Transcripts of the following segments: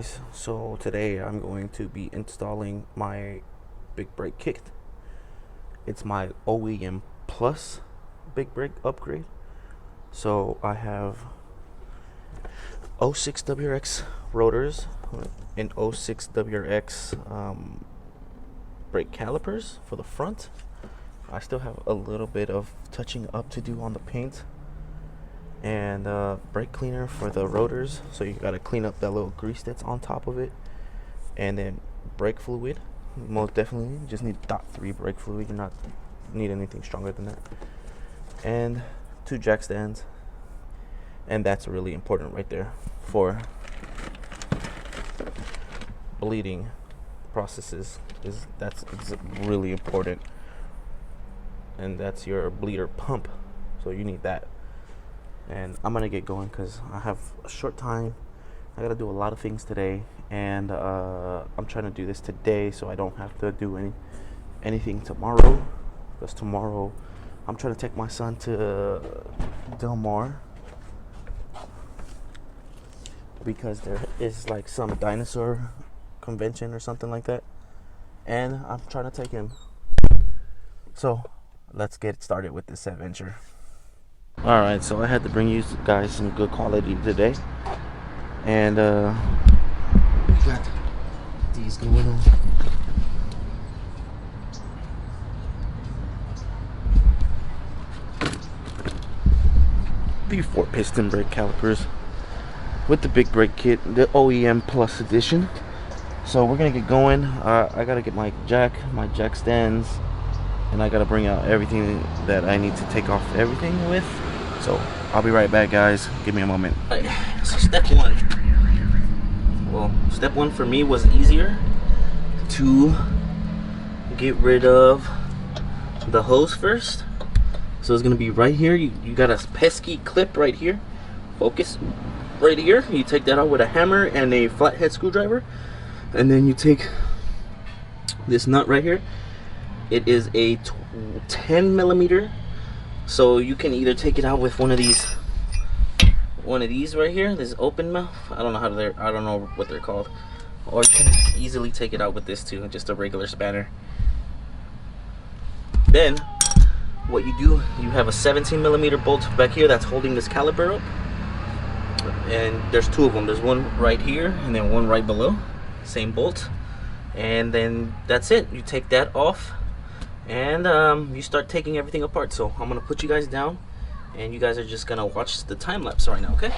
guys, so today I'm going to be installing my big brake kit. It's my OEM Plus big brake upgrade. So I have 06 WRX rotors and 06 WRX brake calipers for the front. I still have a little bit of touching up to do on the paint, and brake cleaner for the rotors, so you got to clean up that little grease that's on top of it, and then brake fluid. Most definitely you just need .3 brake fluid. You're not need anything stronger than that, and 2 jack stands, and that's really important right there for bleeding processes. It's really important, and that's your bleeder pump, so you need that. And I'm gonna get going because I have a short time. I gotta do a lot of things today, and I'm trying to do this today so I don't have to do anything tomorrow, because tomorrow I'm trying to take my son to Del Mar, because there is like some dinosaur convention or something like that, and I'm trying to take him. So let's get started with this adventure. Alright, so I had to bring you guys some good quality today, and we got these going on. The 4-piston brake calipers with the big brake kit, the OEM Plus edition. So we're gonna get going. I gotta get my jack stands, and I gotta bring out everything that I need to take off everything with. So I'll be right back, guys. Give me a moment. All right, so step one. Well, step one for me was easier to get rid of the hose first. So it's gonna be right here. You got a pesky clip right here. Focus right here. You take that out with a hammer and a flathead screwdriver, and then you take this nut right here. It is a 10 millimeter. So you can either take it out with one of these right here, this open mouth. I don't know what they're called. Or you can easily take it out with this too, just a regular spanner. Then what you do, you have a 17 millimeter bolt back here that's holding this caliper up, and there's 2 of them. There's one right here and then one right below, same bolt. And then that's it. You take that off, and you start taking everything apart. So I'm gonna put you guys down, and you guys are just gonna watch the time lapse right now, okay?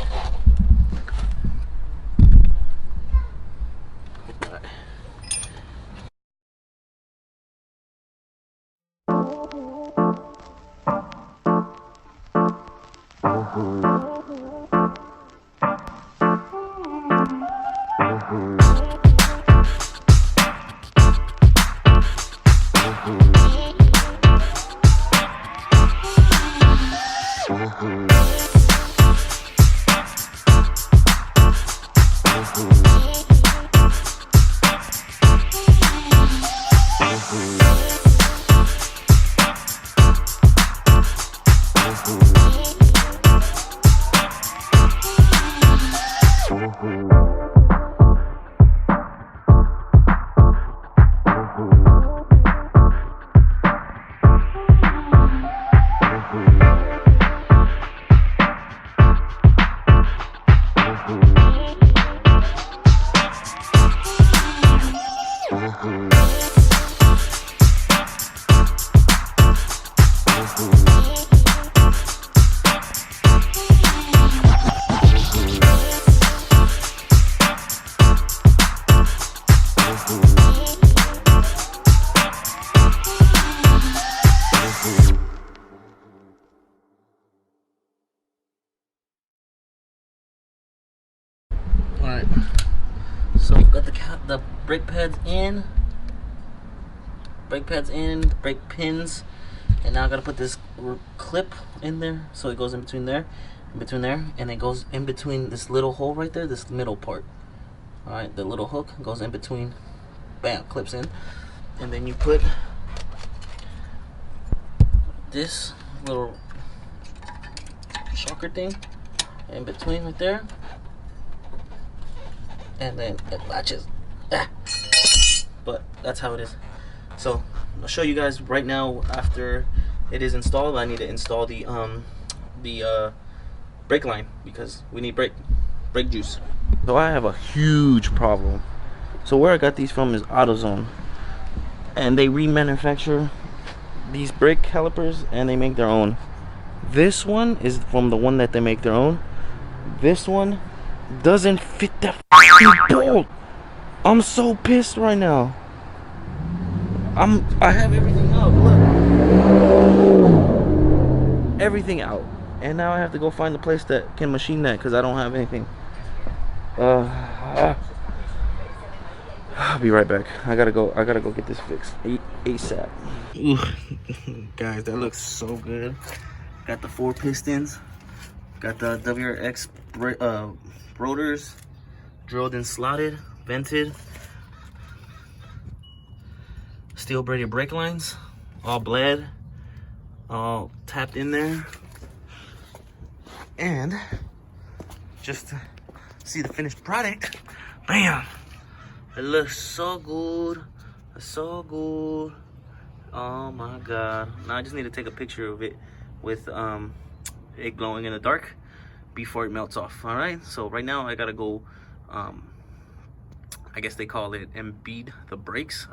Alright, so got the brake pads in, brake pins, and now I gotta put this clip in there, so it goes in between there, and it goes in between this little hole right there, this middle part. Alright, the little hook goes in between, bam, clips in, and then you put this little shocker thing in between right there, and then it latches. But that's how it is. So I'll show you guys right now after it is installed. I need to install the brake line because we need brake juice. So I have a huge problem. So where I got these from is AutoZone, and they remanufacture these brake calipers and they make their own. This one is from the one that they make their own. This one doesn't fit that bolt. I'm so pissed right now. I have everything out. Look, everything out, and now I have to go find the place that can machine that because I don't have anything. I'll be right back. I gotta go get this fixed ASAP. Ooh, guys, that looks so good. Got the 4 pistons. Got the WRX rotors drilled and slotted, vented. Steel braided brake lines, all bled, all tapped in there. And just to see the finished product, bam! It looks so good, so good. Oh my god! Now I just need to take a picture of it with it glowing in the dark before it melts off. All right. So right now I gotta go. I guess they call it embed the brakes,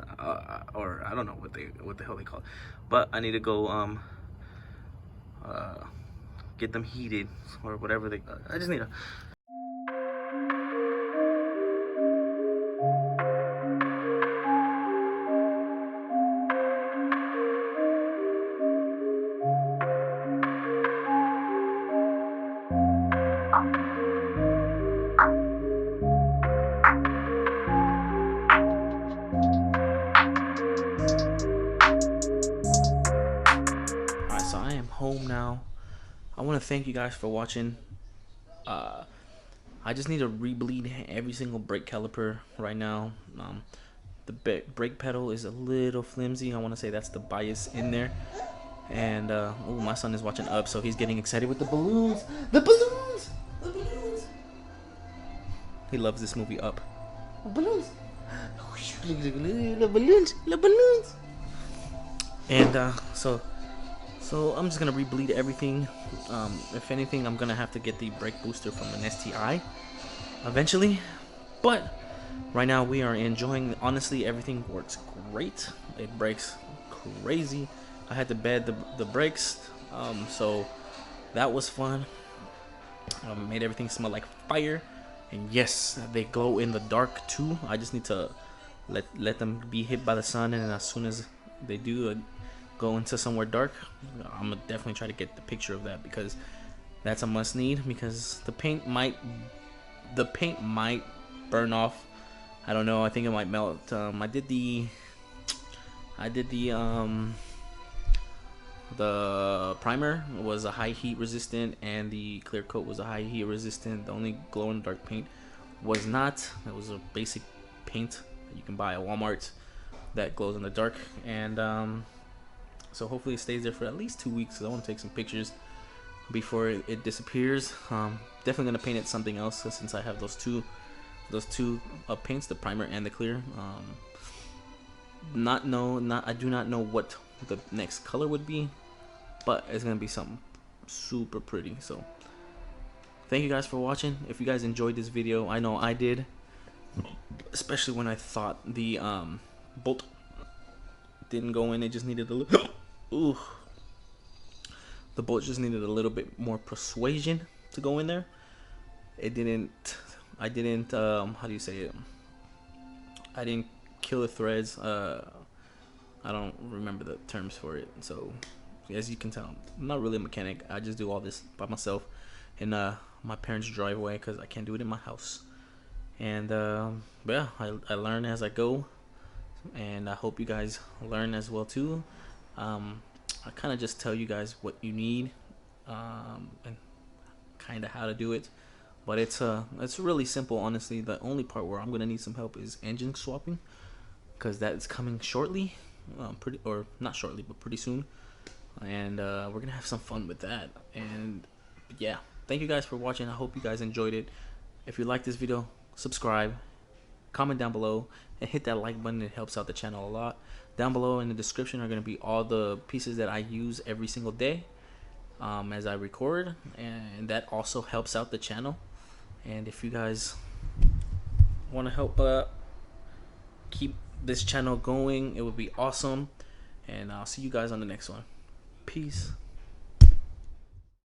or I don't know what the hell they call it. But I need to go get them heated or whatever they. I just need to. So I am home now. I want to thank you guys for watching. I just need to rebleed every single brake caliper right now. The brake pedal is a little flimsy. I want to say that's the bias in there. And oh, my son is watching Up, so he's getting excited with the balloons. The balloons! The balloons! He loves this movie, Up. The balloons! The balloons! The balloons! And so I'm just gonna rebleed everything. If anything, I'm gonna have to get the brake booster from an STI eventually. But right now we are enjoying. Honestly, everything works great. It brakes crazy. I had to bed the brakes, so that was fun. Made everything smell like fire, and yes, they glow in the dark too. I just need to let them be hit by the sun, and as soon as they do go into somewhere dark, I'm gonna definitely try to get the picture of that because that's a must need. Because the paint might burn off. I don't know. I think it might melt. I did the primer was a high heat resistant, and the clear coat was a high heat resistant. The only glow in the dark paint was not. It was a basic paint that you can buy at Walmart that glows in the dark. And so hopefully it stays there for at least 2 weeks, because I want to take some pictures before it disappears. Definitely gonna paint it something else since I have those two paints, the primer and the clear. I do not know what the next color would be, but it's gonna be something super pretty. So thank you guys for watching. If you guys enjoyed this video, I know I did, especially when I thought the bolt didn't go in. It just needed a little ooh, the bolt just needed a little bit more persuasion to go in there. It didn't. I didn't how do you say it, I didn't kill the threads. I don't remember the terms for it. So as you can tell, I'm not really a mechanic. I just do all this by myself in my parents' driveway because I can't do it in my house. And yeah, I learn as I go, and I hope you guys learn as well too. I kind of just tell you guys what you need, and kind of how to do it, but it's really simple, honestly. The only part where I'm gonna need some help is engine swapping, because that's coming shortly, or not shortly, but pretty soon, and we're gonna have some fun with that. And yeah, thank you guys for watching. I hope you guys enjoyed it. If you like this video, subscribe, comment down below and hit that like button. It helps out the channel a lot. Down below in the description are going to be all the pieces that I use every single day as I record, and that also helps out the channel. And if you guys want to help keep this channel going, it would be awesome. And I'll see you guys on the next one. Peace.